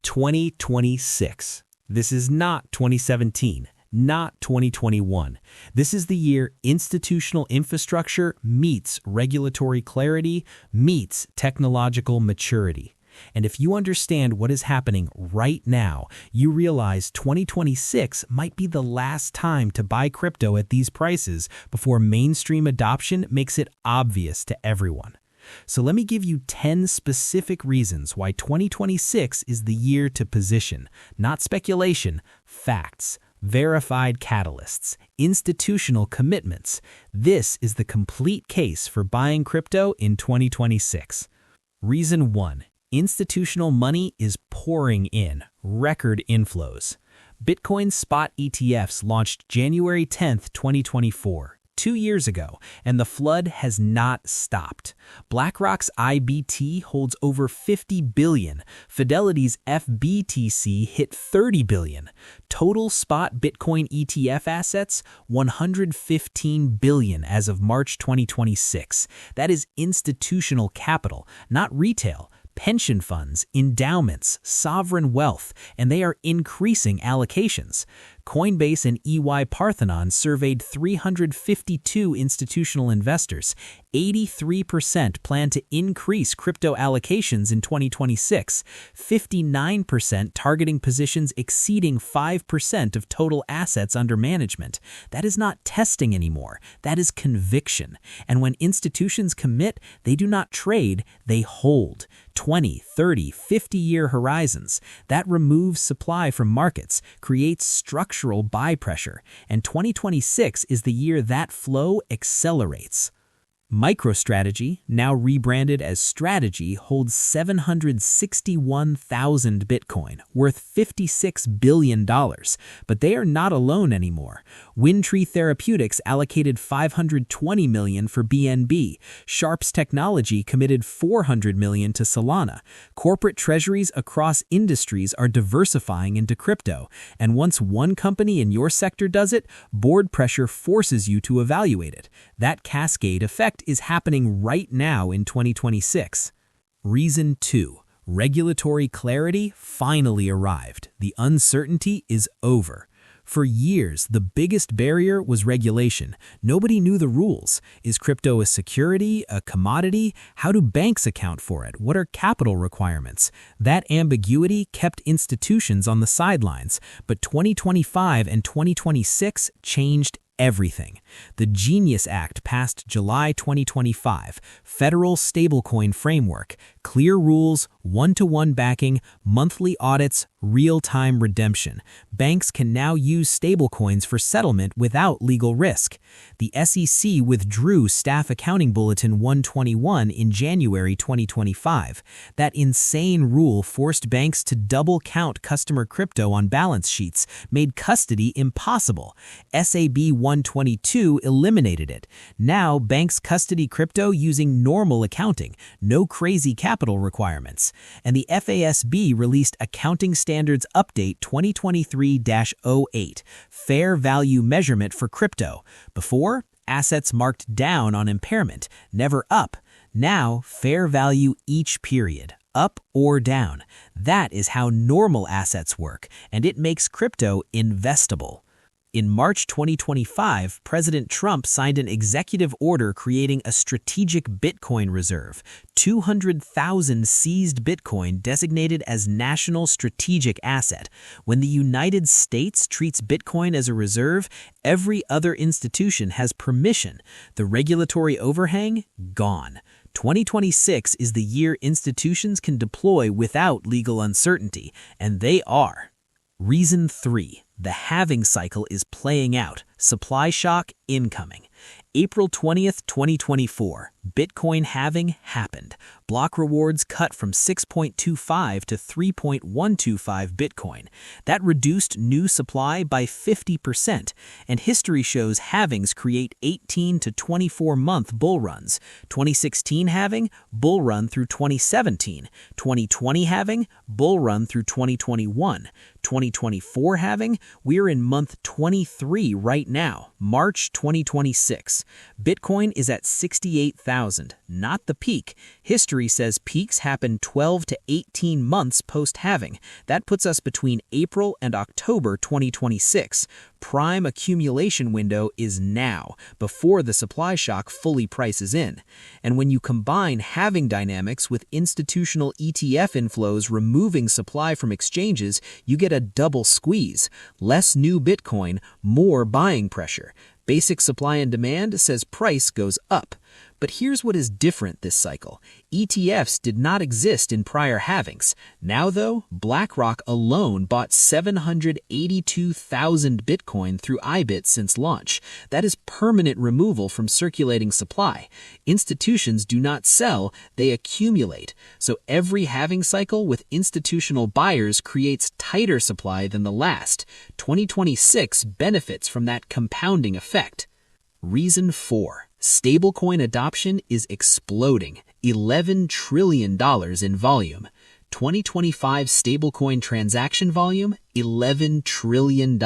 2026. This is not 2017, not 2021. This is the year institutional infrastructure meets regulatory clarity, meets technological maturity. And if you understand what is happening right now, you realize 2026 might be the last time to buy crypto at these prices before mainstream adoption makes it obvious to everyone. So let me give you 10 specific reasons why 2026 is the year to position, not speculation, facts, verified catalysts, institutional commitments. This is the complete case for buying crypto in 2026. Reason 1. Institutional money is pouring in, record inflows. Bitcoin spot ETFs launched January 10, 2024, 2 years ago, and the flood has not stopped. BlackRock's IBT holds over $50 billion. Fidelity's FBTC hit $30 billion. Total spot Bitcoin ETF assets, $115 billion as of March 2026. That is institutional capital, not retail. Pension funds, endowments, sovereign wealth, and they are increasing allocations. Coinbase and EY Parthenon surveyed 352 institutional investors. 83% plan to increase crypto allocations in 2026, 59% targeting positions exceeding 5% of total assets under management. That is not testing anymore. That is conviction. And when institutions commit, they do not trade, they hold. 20, 30, 50-year horizons. That removes supply from markets, creates structural buy pressure, and 2026 is the year that flow accelerates. MicroStrategy, now rebranded as Strategy, holds 761,000 Bitcoin, worth $56 billion. But they are not alone anymore. WindTree Therapeutics allocated $520 million for BNB. Sharps Technology committed $400 million to Solana. Corporate treasuries across industries are diversifying into crypto. And once one company in your sector does it, board pressure forces you to evaluate it. That cascade effect is happening right now in 2026. Reason 2. Regulatory clarity finally arrived. The uncertainty is over. For years, the biggest barrier was regulation. Nobody knew the rules. Is crypto a security, a commodity? How do banks account for it? What are capital requirements? That ambiguity kept institutions on the sidelines. But 2025 and 2026 changed everything. The Genius Act passed July 2025, federal stablecoin framework, clear rules, one-to-one backing, monthly audits, real-time redemption. Banks can now use stablecoins for settlement without legal risk. The SEC withdrew Staff Accounting Bulletin 121 in January 2025. That insane rule forced banks to double count customer crypto on balance sheets, made custody impossible. SAB 122 eliminated it. Now, banks custody crypto using normal accounting, no crazy capital requirements. And the FASB released Accounting Standards Update 2023-08, Fair Value Measurement for Crypto. Before, assets marked down on impairment, never up. Now, fair value each period, up or down. That is how normal assets work, and it makes crypto investable. In March 2025, President Trump signed an executive order creating a strategic Bitcoin reserve, 200,000 seized Bitcoin designated as national strategic asset. When the United States treats Bitcoin as a reserve, every other institution has permission. The regulatory overhang? Gone. 2026 is the year institutions can deploy without legal uncertainty, and they are. Reason 3. The halving cycle is playing out. Supply shock incoming. April 20th, 2024, Bitcoin halving happened. Block rewards cut from 6.25 to 3.125 Bitcoin. That reduced new supply by 50%, and history shows halvings create 18 to 24-month bull runs. 2016 halving, bull run through 2017. 2020 halving, bull run through 2021. 2024 halving, we're in month 23 right now, March 2026. Bitcoin is at 68,000, not the peak. History history says peaks happen 12 to 18 months post-halving. That puts us between April and October 2026. Prime accumulation window is now, before the supply shock fully prices in. And when you combine halving dynamics with institutional ETF inflows removing supply from exchanges, you get a double squeeze. Less new Bitcoin, more buying pressure. Basic supply and demand says price goes up. But here's what is different this cycle. ETFs did not exist in prior halvings. Now, though, BlackRock alone bought 782,000 Bitcoin through IBIT since launch. That is permanent removal from circulating supply. Institutions do not sell, they accumulate. So every halving cycle with institutional buyers creates tighter supply than the last. 2026 benefits from that compounding effect. Reason 4. Stablecoin adoption is exploding. $11 trillion in volume. 2025 stablecoin transaction volume, $11 trillion.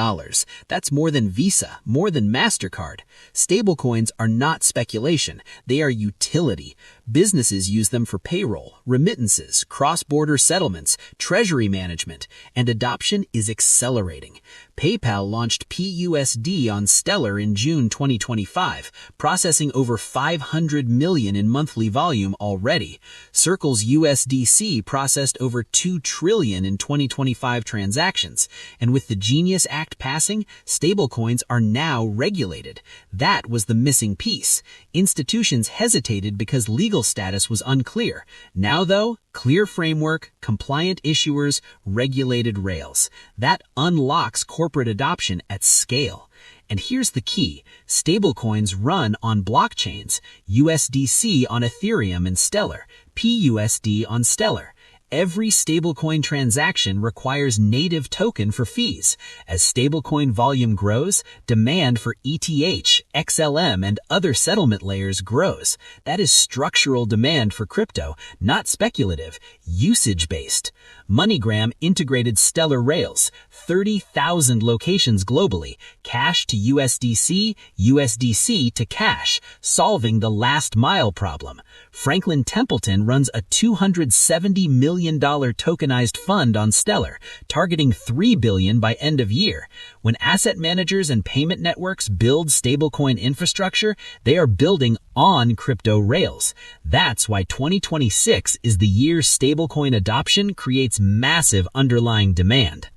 That's more than Visa, more than MasterCard. Stablecoins are not speculation, they are utility. Businesses use them for payroll, remittances, cross-border settlements, treasury management, and adoption is accelerating. PayPal launched PUSD on Stellar in June 2025, processing over 500 million in monthly volume already. Circle's USDC processed over 2 trillion in 2025 transactions. And with the Genius Act passing, stablecoins are now regulated. That was the missing piece. Institutions hesitated because legal status was unclear. Now, though, clear framework, compliant issuers, regulated rails. That unlocks corporate adoption at scale. And here's the key. Stablecoins run on blockchains. USDC on Ethereum and Stellar. PUSD on Stellar. Every stablecoin transaction requires native token for fees. As stablecoin volume grows, demand for ETH, XLM, and other settlement layers grows. That is structural demand for crypto, not speculative, usage-based. MoneyGram integrated Stellar rails, 30,000 locations globally, cash to USDC, USDC to cash, solving the last mile problem. Franklin Templeton runs a $270 million tokenized fund on Stellar, targeting $3 billion by end of year. When asset managers and payment networks build stablecoin infrastructure, they are building on crypto rails. That's why 2026 is the year stablecoin adoption creates massive underlying demand.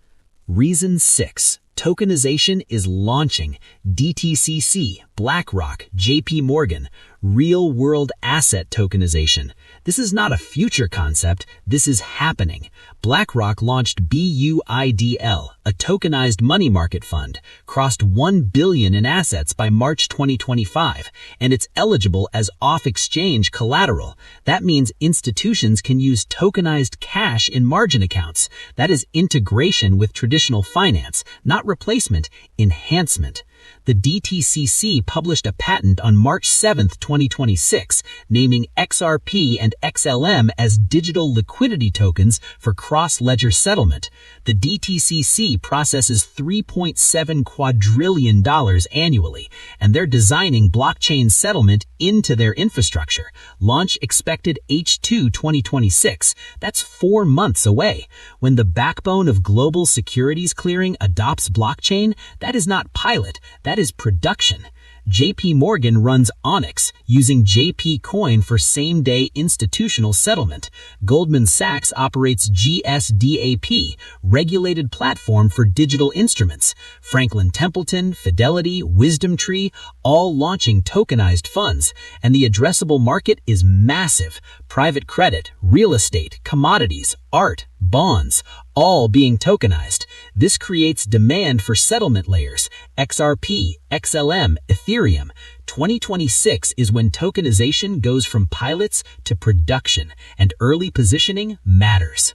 Reason 6. Tokenization is launching. DTCC, BlackRock, JP Morgan, real-world asset tokenization. This is not a future concept, this is happening. BlackRock launched BUIDL, a tokenized money market fund, crossed $1 billion in assets by March 2025, and it's eligible as off-exchange collateral. That means institutions can use tokenized cash in margin accounts. That is integration with traditional finance, not replacement, enhancement. The DTCC published a patent on March 7, 2026, naming XRP and XLM as digital liquidity tokens for cross-ledger settlement. The DTCC processes $3.7 quadrillion annually, and they're designing blockchain settlement into their infrastructure. Launch expected H2 2026. That's 4 months away. When the backbone of global securities clearing adopts blockchain, that is not pilot, that is production. JP Morgan runs Onyx, using JP Coin for same-day institutional settlement. Goldman Sachs operates GSDAP, regulated platform for digital instruments. Franklin Templeton, Fidelity, WisdomTree, all launching tokenized funds. And the addressable market is massive. Private credit, real estate, commodities, art, bonds, all being tokenized. This creates demand for settlement layers, XRP, XLM, Ethereum. 2026 is when tokenization goes from pilots to production, and early positioning matters.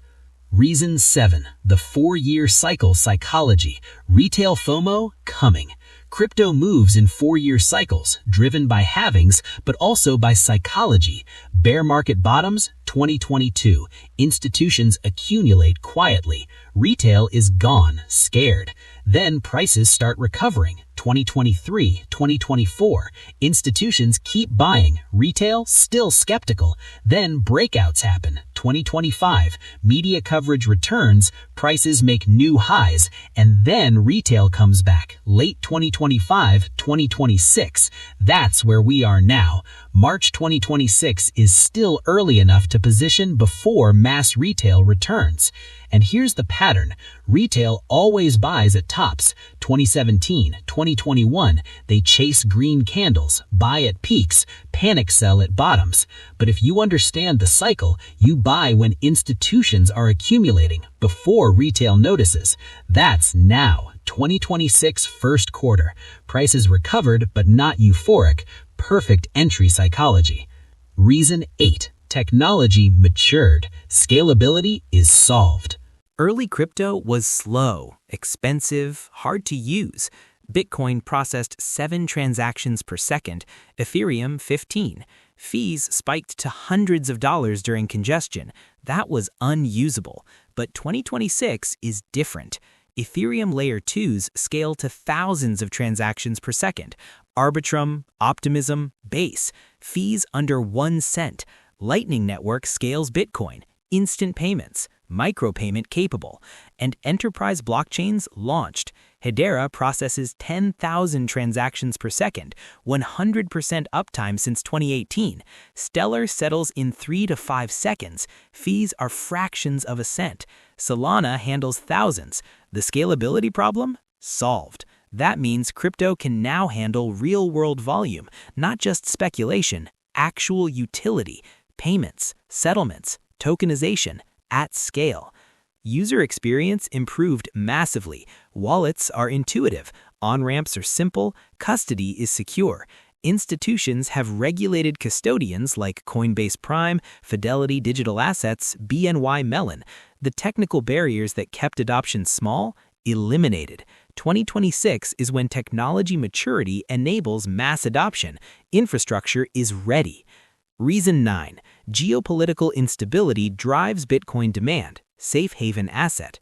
Reason 7. The 4-year cycle psychology. Retail FOMO coming. Crypto moves in 4-year cycles, driven by halvings, but also by psychology. Bear market bottoms, 2022. Institutions accumulate quietly. Retail is gone, scared. Then prices start recovering, 2023, 2024, institutions keep buying, retail still skeptical. Then breakouts happen. 2025, media coverage returns, prices make new highs, and then retail comes back. Late 2025, 2026, that's where we are now. March 2026 is still early enough to position before mass retail returns. And here's the pattern. Retail always buys at tops. 2017, 2021, they chase green candles, buy at peaks, panic sell at bottoms. But if you understand the cycle, you buy when institutions are accumulating, before retail notices. That's now. 2026 first quarter. Prices recovered, but not euphoric. Perfect entry psychology. Reason 8. Technology matured. Scalability is solved. Early crypto was slow, expensive, hard to use. Bitcoin processed 7 transactions per second, Ethereum 15. Fees spiked to hundreds of dollars during congestion. That was unusable. But 2026 is different. Ethereum Layer 2s scale to thousands of transactions per second. Arbitrum, Optimism, Base. Fees under 1 cent. Lightning Network scales Bitcoin. Instant payments. Micropayment capable, and enterprise blockchains launched. Hedera processes 10,000 transactions per second, 100% uptime since 2018. Stellar settles in 3 to 5 seconds. Fees are fractions of a cent. Solana handles thousands. The scalability problem? Solved. That means crypto can now handle real-world volume, not just speculation, actual utility, payments, settlements, tokenization, at scale. User experience improved massively. Wallets are intuitive. On-ramps are simple. Custody is secure. Institutions have regulated custodians like Coinbase Prime, Fidelity Digital Assets, BNY Mellon. The technical barriers that kept adoption small? Eliminated. 2026 is when technology maturity enables mass adoption. Infrastructure is ready. Reason 9. Geopolitical instability drives Bitcoin demand, safe haven asset.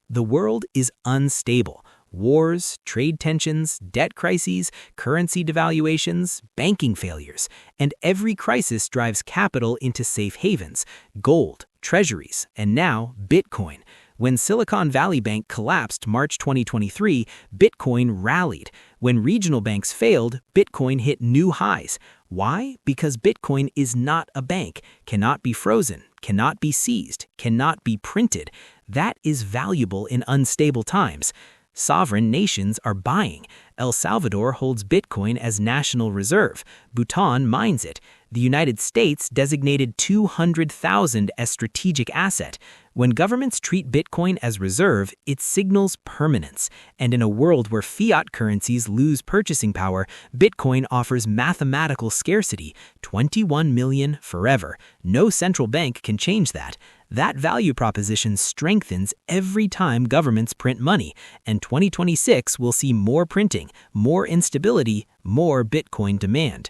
The world is unstable. Wars, trade tensions, debt crises, currency devaluations, banking failures. And every crisis drives capital into safe havens, gold, treasuries, and now Bitcoin. When Silicon Valley Bank collapsed March 2023, Bitcoin rallied. When regional banks failed, Bitcoin hit new highs. Why? Because Bitcoin is not a bank, cannot be frozen, cannot be seized, cannot be printed. That is valuable in unstable times. Sovereign nations are buying. El Salvador holds Bitcoin as national reserve. Bhutan mines it. The United States designated 200,000 as strategic asset. When governments treat Bitcoin as reserve, it signals permanence. And in a world where fiat currencies lose purchasing power, Bitcoin offers mathematical scarcity, 21 million forever. No central bank can change that. That value proposition strengthens every time governments print money, and 2026 will see more printing, more instability, more Bitcoin demand.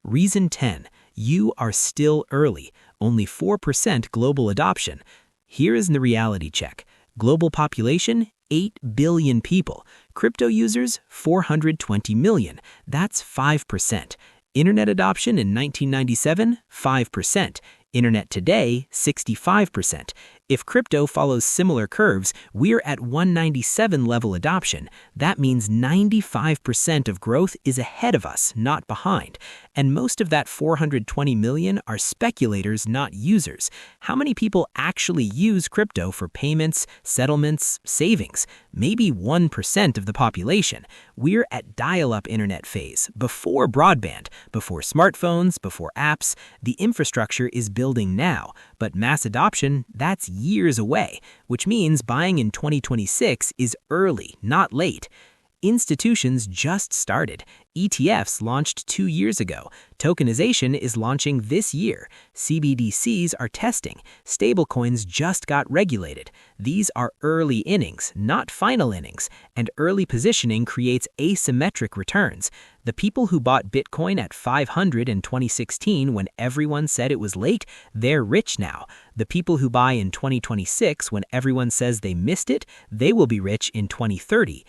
Reason 10. You are still early. Only 4% global adoption. Here is the reality check. Global population, 8 billion people. Crypto users, 420 million. That's 5%. Internet adoption in 1997, 5%. Internet today, 65%. If crypto follows similar curves, we're at 197 level adoption. That means 95% of growth is ahead of us, not behind. And most of that 420 million are speculators, not users. How many people actually use crypto for payments, settlements, savings? Maybe 1% of the population. We're at dial-up internet phase, before broadband, before smartphones, before apps. The infrastructure is building now, but mass adoption, that's years away, which means buying in 2026 is early, not late. Institutions just started. ETFs launched 2 years ago. Tokenization is launching this year. CBDCs are testing. Stablecoins just got regulated. These are early innings, not final innings, and early positioning creates asymmetric returns. The people who bought Bitcoin at 500 in 2016 when everyone said it was late, they're rich now. The people who buy in 2026 when everyone says they missed it, they will be rich in 2030.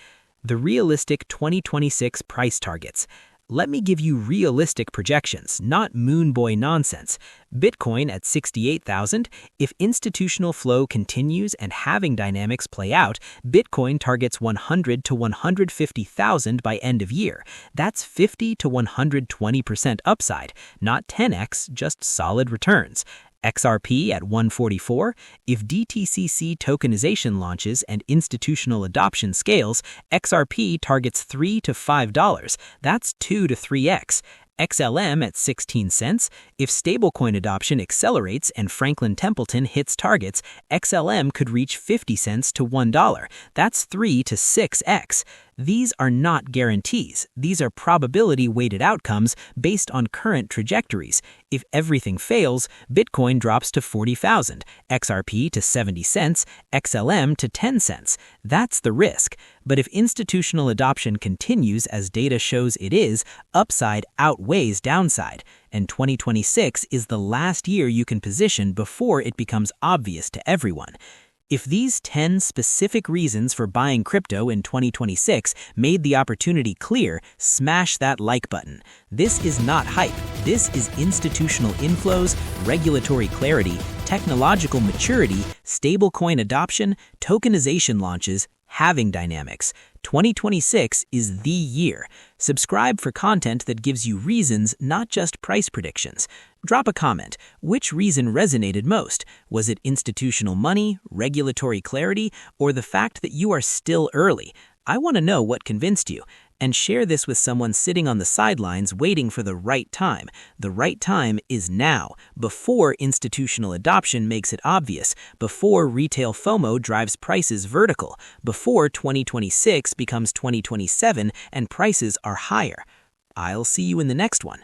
The realistic 2026 price targets. Let me give you realistic projections, not moon boy nonsense. Bitcoin at 68,000. If institutional flow continues and halving dynamics play out, Bitcoin targets 100 to 150,000 by end of year. That's 50 to 120% upside, not 10x, just solid returns. XRP at 144. If DTCC tokenization launches and institutional adoption scales, XRP targets $3 to $5. That's 2 to 3x. XLM at 16 cents. If stablecoin adoption accelerates and Franklin Templeton hits targets, XLM could reach 50 cents to $1. That's 3 to 6x. These are not guarantees. These are probability-weighted outcomes based on current trajectories. If everything fails, Bitcoin drops to 40,000, XRP to 70 cents, XLM to 10 cents. That's the risk. But if institutional adoption continues as data shows it is, upside outweighs downside. And 2026 is the last year you can position before it becomes obvious to everyone. If these 10 specific reasons for buying crypto in 2026 made the opportunity clear, smash that like button. This is not hype. This is institutional inflows, regulatory clarity, technological maturity, stablecoin adoption, tokenization launches, halving dynamics. 2026 is the year. Subscribe for content that gives you reasons, not just price predictions. Drop a comment. Which reason resonated most? Was it institutional money, regulatory clarity, or the fact that you are still early? I want to know what convinced you. And share this with someone sitting on the sidelines waiting for the right time. The right time is now, before institutional adoption makes it obvious, before retail FOMO drives prices vertical, before 2026 becomes 2027 and prices are higher. I'll see you in the next one.